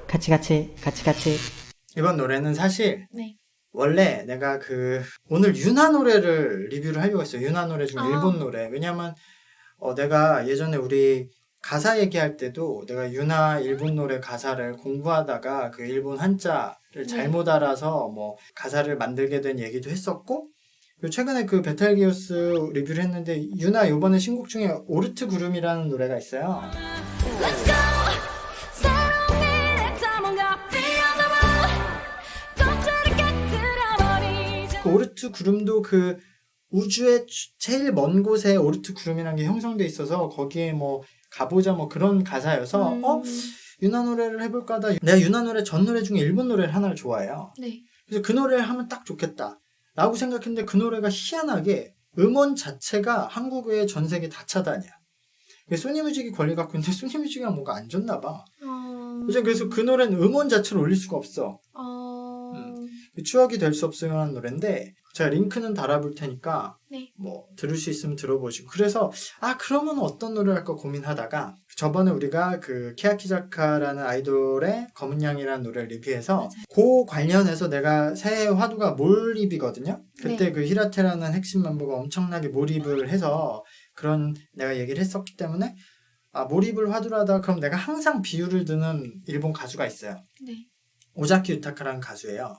같이. 이번 노래는 사실 네. 원래 내가 오늘 윤하 노래를 리뷰를 하려고 했어요. 윤하 노래 중에 일본 노래. 왜냐면 내가 예전에 우리 가사 얘기할 때도 내가 윤하 일본 노래 가사를 공부하다가 그 일본 한자를 잘못 알아서 뭐 가사를 만들게 된 얘기도 했었고, 그리고 최근에 그 베텔기우스 리뷰를 했는데 윤하 요번에 신곡 중에 오르트 구름이라는 노래가 있어요. 그 오르트 구름도 그 우주의 제일 먼 곳에 오르트 구름이라는 게 형성돼 있어서 거기에 뭐 가보자 뭐 그런 가사여서 윤하 노래를 해볼까 하다 내가 윤하 노래 전 노래 중에 일본 노래를 하나를 좋아해요. 네. 그래서 그 노래를 하면 딱 좋겠다 라고 생각했는데 그 노래가 희한하게 음원 자체가 한국의 전 세계 다 차단이야. 소니뮤직이 권리 갖고 있는데 소니뮤직이랑 뭔가 안 좋나 봐. 그래서 그 노래는 음원 자체를 올릴 수가 없어. 추억이 될 수 없을 만한 노래인데 제가 링크는 달아볼 테니까 네. 뭐 들을 수 있으면 들어보시고. 그래서 그러면 어떤 노래를 할까 고민하다가 저번에 우리가 그 케야키자카라는 아이돌의 검은 양이라는 노래를 리뷰해서 맞아요. 그 관련해서 내가 새해 화두가 몰입이거든요. 그때 네. 그 히라테라는 핵심 멤버가 엄청나게 몰입을 해서 그런 내가 얘기를 했었기 때문에 몰입을 화두로 하다가 그럼 내가 항상 비유를 드는 일본 가수가 있어요. 네. 오자키 유타카라는 가수예요.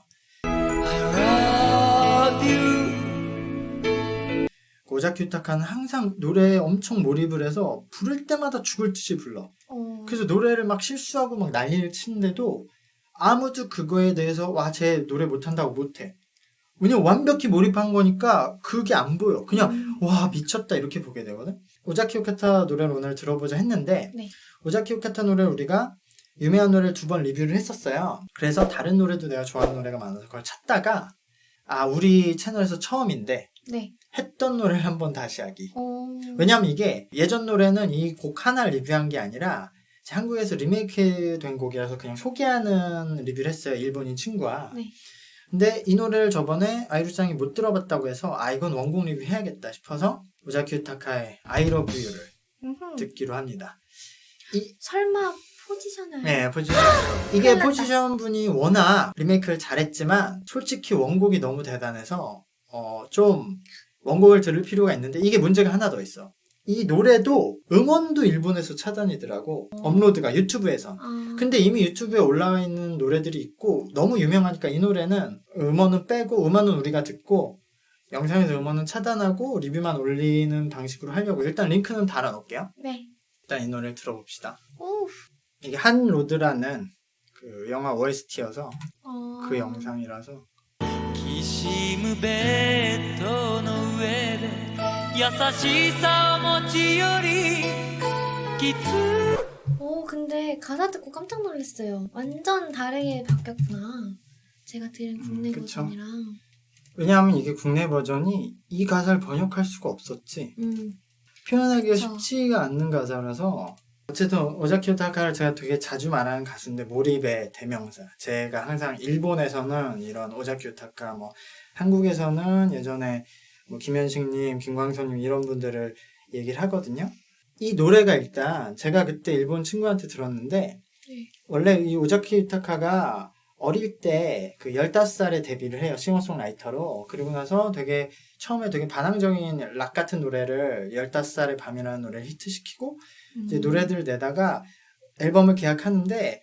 오자키 유타카는 항상 노래에 엄청 몰입을 해서 부를 때마다 죽을 듯이 불러. 그래서 노래를 막 실수하고 막 난리를 치는데도 아무도 그거에 대해서 쟤 노래 못한다고 못해. 왜냐면 완벽히 몰입한 거니까 그게 안 보여. 그냥 미쳤다 이렇게 보게 되거든. 오자키 유타카 노래를 오늘 들어보자 했는데 네. 오자키 유타카 노래를 우리가 유명한 노래를 2번 리뷰를 했었어요. 그래서 다른 노래도 내가 좋아하는 노래가 많아서 그걸 찾다가 우리 채널에서 처음인데 네. 했던 노래를 한번 다시 하기. 왜냐면 이게 예전 노래는 이 곡 하나 리뷰한 게 아니라 한국에서 리메이크 된 곡이라서 그냥 소개하는 리뷰를 했어요. 일본인 친구와. 네. 근데 이 노래를 저번에 아이루짱이 못 들어봤다고 해서 이건 원곡 리뷰 해야겠다 싶어서 오자키 유타카의 I Love You를 듣기로 합니다. 설마 포지션을? 네, 포지션. 이게 포지션 분이 워낙 리메이크를 잘했지만 솔직히 원곡이 너무 대단해서 좀 원곡을 들을 필요가 있는데 이게 문제가 하나 더 있어. 이 노래도 음원도 일본에서 차단이더라고. 업로드가 유튜브에서. 근데 이미 유튜브에 올라와 있는 노래들이 있고 너무 유명하니까 이 노래는 음원은 빼고 음원은 우리가 듣고 영상에서 음원은 차단하고 리뷰만 올리는 방식으로 하려고 일단 링크는 달아놓을게요. 네. 일단 이 노래를 들어봅시다. 오. 이게 한 로드라는 그 영화 OST여서 그 영상이라서. きしむベッドの上で優しさを持ち寄りきつ 근데 가사 듣고 깜짝 놀랐어요. 완전 다르게 바뀌었구나. 제가 들은 국내 그쵸. 버전이랑. 왜냐하면 이게 국내 버전이 이 가사를 번역할 수가 없었지. 표현하기가 그쵸. 쉽지가 않는 가사라서. 어쨌든 오자키 유타카를 제가 되게 자주 말하는 가수인데 몰입의 대명사. 제가 항상 일본에서는 이런 오자키 유타카, 한국에서는 예전에 김현식님, 김광선님 이런 분들을 얘기를 하거든요. 이 노래가 일단 제가 그때 일본 친구한테 들었는데 원래 이 오자키 유타카가 어릴 때 그 15살에 데뷔를 해요. 싱어송라이터로. 그리고 나서 처음에 되게 반항적인 락 같은 노래를 15살의 밤이라는 노래를 히트시키고 이제 노래들을 내다가 앨범을 계약하는데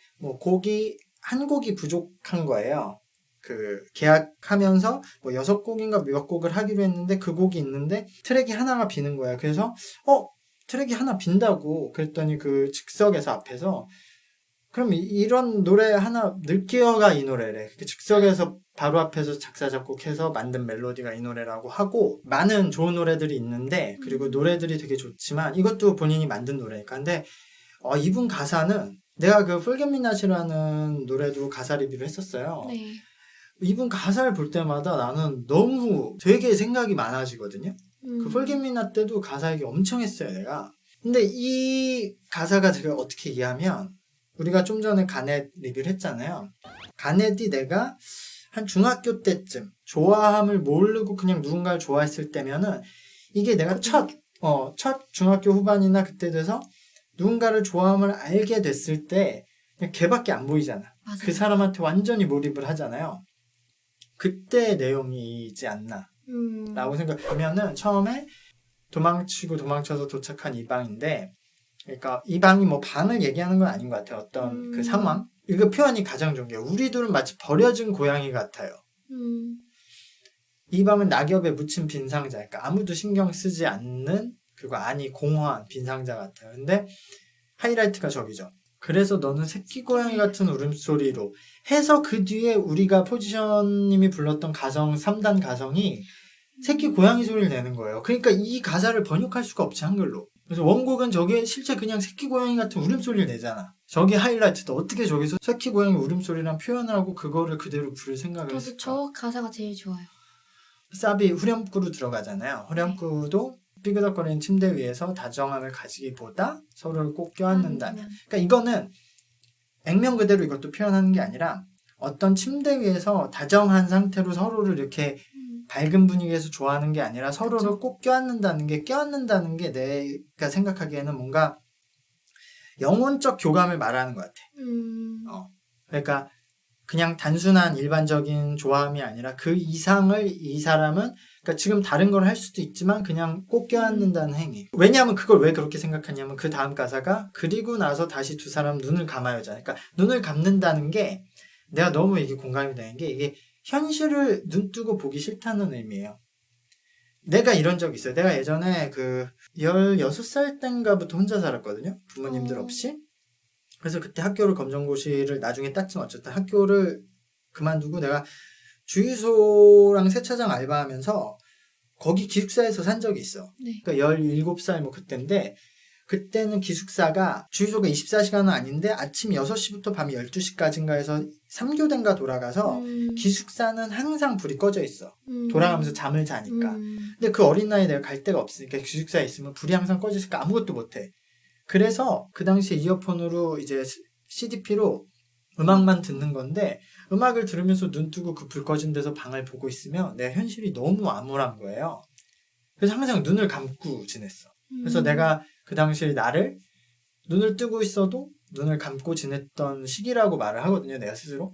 한 곡이 부족한 거예요. 그 계약하면서 6곡인가 몇 곡을 하기로 했는데 그 곡이 있는데 트랙이 하나가 비는 거예요. 그래서 트랙이 하나 빈다고 그랬더니 그 즉석에서 앞에서 그럼 이런 노래 하나 넣을게요가 이 노래래. 즉석에서 바로 앞에서 작사 작곡해서 만든 멜로디가 이 노래라고 하고 많은 좋은 노래들이 있는데 그리고 노래들이 되게 좋지만 이것도 본인이 만든 노래니까. 근데 이분 가사는 내가 그 풀겟미낫이라는 노래도 가사 리뷰를 했었어요. 네. 이분 가사를 볼 때마다 나는 너무 되게 생각이 많아지거든요. 그 풀겟미낫 때도 가사 얘기 엄청 했어요, 내가. 근데 이 가사가 제가 어떻게 이해하면 우리가 좀 전에 가넷 리뷰를 했잖아요. 가넷이 내가 한 중학교 때쯤 좋아함을 모르고 그냥 누군가를 좋아했을 때면은 이게 내가 첫 중학교 후반이나 그때 돼서 누군가를 좋아함을 알게 됐을 때 그냥 걔밖에 안 보이잖아. 맞아요. 그 사람한테 완전히 몰입을 하잖아요. 그때 내용이지 않나 라고 생각하면은 처음에 도망치고 도망쳐서 도착한 이방인데, 그러니까 이방이 뭐 방을 얘기하는 건 아닌 것 같아요. 어떤 그 상황. 이거 표현이 가장 좋은 게 우리 둘은 마치 버려진 고양이 같아요. 이방은 낙엽에 묻힌 빈상자, 그러니까 아무도 신경 쓰지 않는, 그리고 안이 공허한 빈상자 같아요. 근데 하이라이트가 저기죠. 그래서 너는 새끼 고양이 같은 울음소리로 해서 그 뒤에 우리가 포지션님이 불렀던 가성 3단 가성이 새끼 고양이 소리를 내는 거예요. 그러니까 이 가사를 번역할 수가 없지, 한글로. 그래서 원곡은 저게 실제 그냥 새끼 고양이 같은 울음소리를 내잖아. 저게 하이라이트다. 어떻게 저기서 새끼 고양이 울음소리랑 표현을 하고 그거를 그대로 부를 생각을 저도 했을까? 저 가사가 제일 좋아요. 사비 후렴구로 들어가잖아요. 후렴구도 삐그덕거리는 침대 위에서 다정함을 가지기보다 서로를 꼭 껴안는다면. 그러니까 이거는 액면 그대로 이것도 표현하는 게 아니라 어떤 침대 위에서 다정한 상태로 서로를 이렇게 밝은 분위기에서 좋아하는 게 아니라 서로를 그쵸. 꼭 껴안는다는 게 내가 생각하기에는 뭔가 영혼적 교감을 말하는 것 같아. 그러니까 그냥 단순한 일반적인 좋아함이 아니라 그 이상을 이 사람은, 그러니까 지금 다른 걸 할 수도 있지만 그냥 꼭 껴안는다는 행위. 왜냐하면 그걸 왜 그렇게 생각하냐면 그 다음 가사가 그리고 나서 다시 두 사람 눈을 감아요잖아요. 그러니까 눈을 감는다는 게 내가 너무 이게 공감이 되는 게 이게 현실을 눈뜨고 보기 싫다는 의미예요. 내가 이런 적 있어요. 내가 예전에 그 16살 땐가부터 혼자 살았거든요. 부모님들 없이. 그래서 그때 학교를 검정고시를 나중에 땄지만 어쨌든 학교를 그만두고 내가 주유소랑 세차장 알바하면서 거기 기숙사에서 산 적이 있어. 네. 그러니까 17살 뭐 그때인데, 그때는 기숙사가 주유소가 24시간은 아닌데 아침 6시부터 밤 12시까지인가 해서 3교대인가 돌아가서 기숙사는 항상 불이 꺼져 있어. 돌아가면서 잠을 자니까. 근데 그 어린 나이에 내가 갈 데가 없으니까 기숙사에 있으면 불이 항상 꺼져 있으니까 아무것도 못해. 그래서 그 당시에 이어폰으로 이제 CDP로 음악만 듣는 건데, 음악을 들으면서 눈 뜨고 그 불 꺼진 데서 방을 보고 있으면 내 현실이 너무 암울한 거예요. 그래서 항상 눈을 감고 지냈어. 그래서 내가 그 당시에 나를 눈을 뜨고 있어도 눈을 감고 지냈던 시기라고 말을 하거든요, 내가 스스로.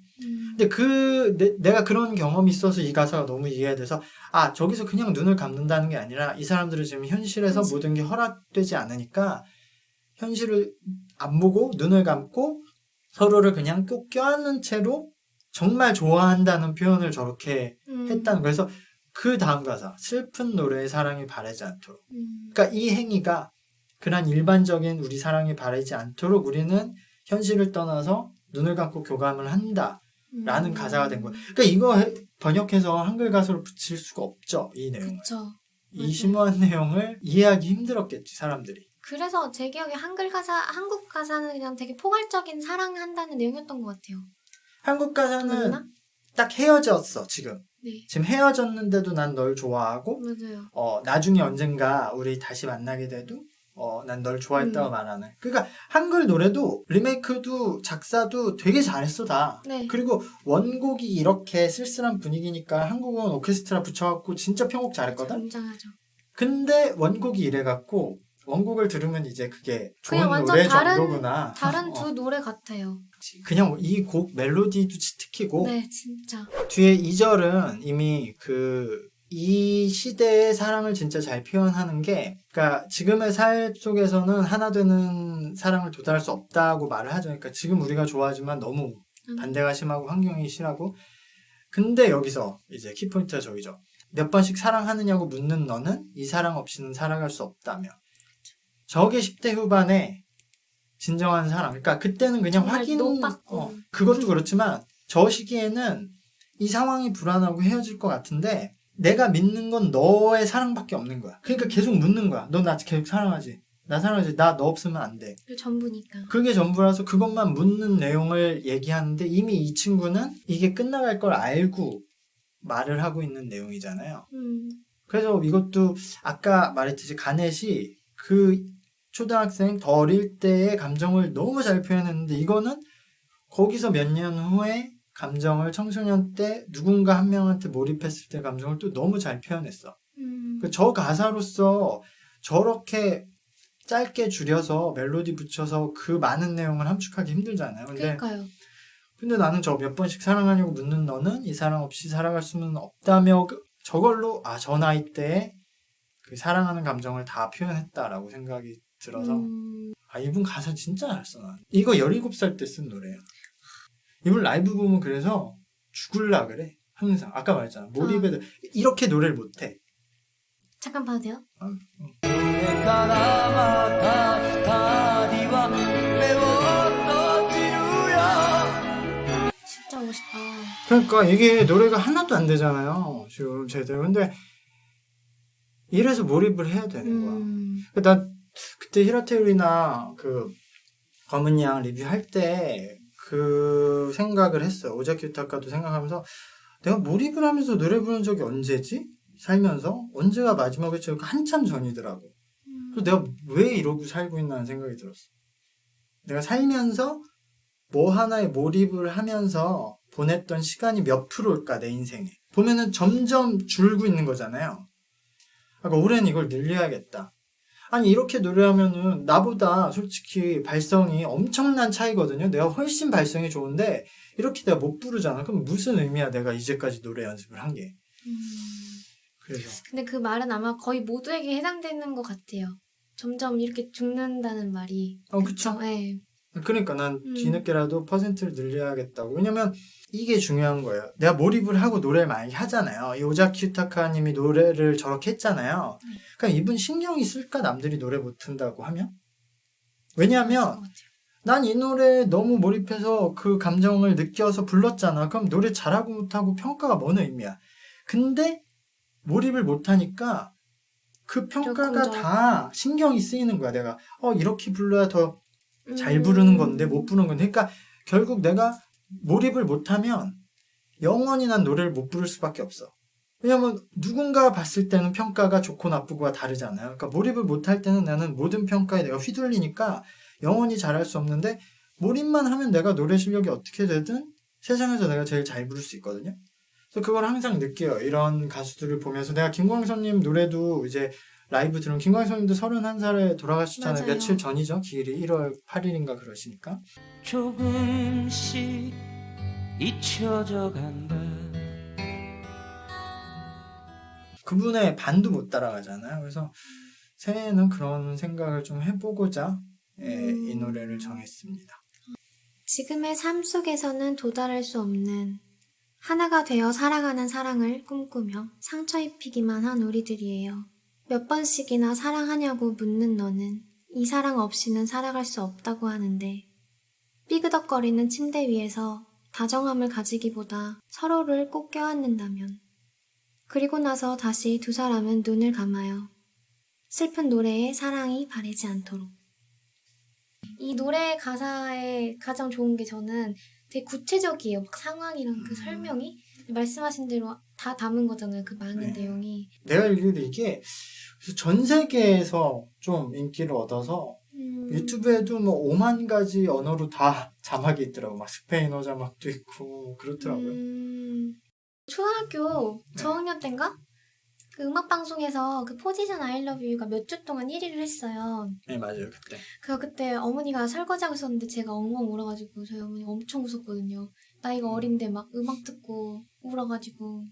근데 내가 그런 경험이 있어서 이 가사가 너무 이해가 돼서, 아, 저기서 그냥 눈을 감는다는 게 아니라 이 사람들은 지금 현실에서 그치. 모든 게 허락되지 않으니까 현실을 안 보고 눈을 감고 서로를 그냥 꼭 껴안는 채로 정말 좋아한다는 표현을 저렇게 했다는 거예요. 그래서 그 다음 가사, 슬픈 노래에 사랑이 바라지 않도록. 그러니까 이 행위가 그런 일반적인 우리 사랑이 바라지 않도록 우리는 현실을 떠나서 눈을 감고 교감을 한다라는 가사가 된 거예요. 그러니까 이거 번역해서 한글 가사로 붙일 수가 없죠, 이 내용을. 그쵸. 이 심오한 내용을 이해하기 힘들었겠지, 사람들이. 그래서 제 기억에 한국 가사는 그냥 되게 포괄적인 사랑한다는 내용이었던 것 같아요. 한국 가사는 맞나? 딱 헤어졌어, 지금. 네. 지금 헤어졌는데도 난 널 좋아하고, 맞아요. 나중에 언젠가 우리 다시 만나게 돼도, 난 널 좋아했다고 말하는. 그러니까 한글 노래도 리메이크도 작사도 되게 잘했어, 다. 네. 그리고 원곡이 이렇게 쓸쓸한 분위기니까 한국은 오케스트라 붙여갖고 진짜 편곡 잘했거든? 굉장하죠. 근데 원곡이 이래갖고, 원곡을 들으면 이제 그게 좋은 그냥 완전 노래 다른- 정도구나. 다른 두 노래 같아요. 그냥 이 곡 멜로디도 치트키고, 네, 진짜. 뒤에 2절은 이미 이 시대의 사랑을 진짜 잘 표현하는 게, 그러니까 지금의 삶 속에서는 하나 되는 사랑을 도달할 수 없다고 말을 하죠. 그러니까 지금 우리가 좋아하지만 너무 반대가 심하고 환경이 싫하고, 근데 여기서 이제 키포인트가 저기죠. 몇 번씩 사랑하느냐고 묻는 너는 이 사랑 없이는 살아갈 수 없다며. 저게 10대 후반에 진정한 사랑. 그러니까 그때는 그냥 정말 확인, 노받고. 그것도 그렇지만 저 시기에는 이 상황이 불안하고 헤어질 것 같은데 내가 믿는 건 너의 사랑밖에 없는 거야. 그러니까 계속 묻는 거야. 너 나 계속 사랑하지? 나 사랑하지? 나 너 없으면 안 돼. 그게 전부니까. 그게 전부라서 그것만 묻는 내용을 얘기하는데 이미 이 친구는 이게 끝나갈 걸 알고 말을 하고 있는 내용이잖아요. 그래서 이것도 아까 말했듯이 가넷이 그 초등학생 더 어릴 때의 감정을 너무 잘 표현했는데 이거는 거기서 몇 년 후에 감정을 청소년 때 누군가 한 명한테 몰입했을 때 감정을 또 너무 잘 표현했어. 저 가사로서 저렇게 짧게 줄여서 멜로디 붙여서 그 많은 내용을 함축하기 힘들잖아요. 그러니까요. 근데 나는 저 몇 번씩 사랑하냐고 묻는 너는 이 사랑 없이 살아갈 수는 없다며 저걸로 저 나이 때에 그 사랑하는 감정을 다 표현했다라고 생각이 들어서 이분 가사 진짜 잘 써. 난. 이거 17살 때 쓴 노래예요. 이분 라이브 보면 그래서 죽을라 그래. 항상 아까 말했잖아. 몰입해도 이렇게 노래를 못해. 잠깐 봐도 돼요? これからまた二人は目を閉じるよ 진짜 멋있다. 그러니까 이게 노래가 하나도 안 되잖아요. 지금 제대로. 근데 이래서 몰입을 해야 되는 거야. 나 그때 히라테유리나 그 검은 양 리뷰할 때 그 생각을 했어요. 오자키 유타카도 생각하면서 내가 몰입을 하면서 노래 부른 적이 언제지? 살면서? 언제가 마지막이었지? 한참 전이더라고. 그래서 내가 왜 이러고 살고 있나는 생각이 들었어. 내가 살면서 뭐 하나에 몰입을 하면서 보냈던 시간이 몇 프로일까 내 인생에. 보면은 점점 줄고 있는 거잖아요. 그러니까 올해는 이걸 늘려야겠다. 아니 이렇게 노래하면은 나보다 솔직히 발성이 엄청난 차이거든요. 내가 훨씬 발성이 좋은데 이렇게 내가 못 부르잖아. 그럼 무슨 의미야 내가 이제까지 노래 연습을 한 게. 그래서 근데 그 말은 아마 거의 모두에게 해당되는 것 같아요. 점점 이렇게 죽는다는 말이. 그쵸. 네. 그러니까 난 뒤늦게라도 퍼센트를 늘려야겠다고. 왜냐면 이게 중요한 거예요. 내가 몰입을 하고 노래를 많이 하잖아요. 이 오자키 유타카 님이 노래를 저렇게 했잖아요. 그러니까 이분 신경이 쓸까? 남들이 노래 못한다고 하면? 왜냐하면 난 이 노래에 너무 몰입해서 그 감정을 느껴서 불렀잖아. 그럼 노래 잘하고 못하고 평가가 뭔 의미야. 근데 몰입을 못하니까 그 평가가 다 신경이 쓰이는 거야. 내가 이렇게 불러야 더 잘 부르는 건데 못 부르는 건데. 그러니까 결국 내가 몰입을 못하면 영원히 난 노래를 못 부를 수밖에 없어. 왜냐면 누군가 봤을 때는 평가가 좋고 나쁘고가 다르잖아요. 그러니까 몰입을 못할 때는 나는 모든 평가에 내가 휘둘리니까 영원히 잘할 수 없는데 몰입만 하면 내가 노래 실력이 어떻게 되든 세상에서 내가 제일 잘 부를 수 있거든요. 그래서 그걸 항상 느껴요. 이런 가수들을 보면서 내가 김광석님 노래도 이제 라이브 들으면 김광석님도 31살에 돌아가셨잖아요. 맞아요. 며칠 전이죠. 기일이 1월 8일인가 그러시니까. 조금씩 잊혀져 간다 그분의 반도 못 따라가잖아요. 그래서 새해에는 그런 생각을 좀 해보고자 이 노래를 정했습니다. 지금의 삶 속에서는 도달할 수 없는 하나가 되어 살아가는 사랑을 꿈꾸며 상처 입히기만 한 우리들이에요. 몇 번씩이나 사랑하냐고 묻는 너는 이 사랑 없이는 살아갈 수 없다고 하는데 삐그덕거리는 침대 위에서 다정함을 가지기보다 서로를 꼭 껴안는다면 그리고 나서 다시 두 사람은 눈을 감아요. 슬픈 노래에 사랑이 바래지 않도록. 이 노래 가사에 가장 좋은 게 저는 되게 구체적이에요. 막 상황이랑 그 설명이 말씀하신 대로 다 담은 거잖아요. 그 많은 내용이. 내가 알기로도 이게 전 세계에서 좀 인기를 얻어서 유튜브에도 뭐 5만 가지 언어로 다 자막이 있더라고. 막 스페인어 자막도 있고 그렇더라고요. 초등학교 저학년 때인가? 그 음악방송에서 그 포지션 I love you가 몇 주 동안 1위를 했어요. 네, 맞아요. 그때. 그래서 그때 어머니가 설거지하고 있었는데 제가 엉엉 울어가지고 저희 어머니가 엄청 웃었거든요. 나이가 어린데 막 음악 듣고 울어가지고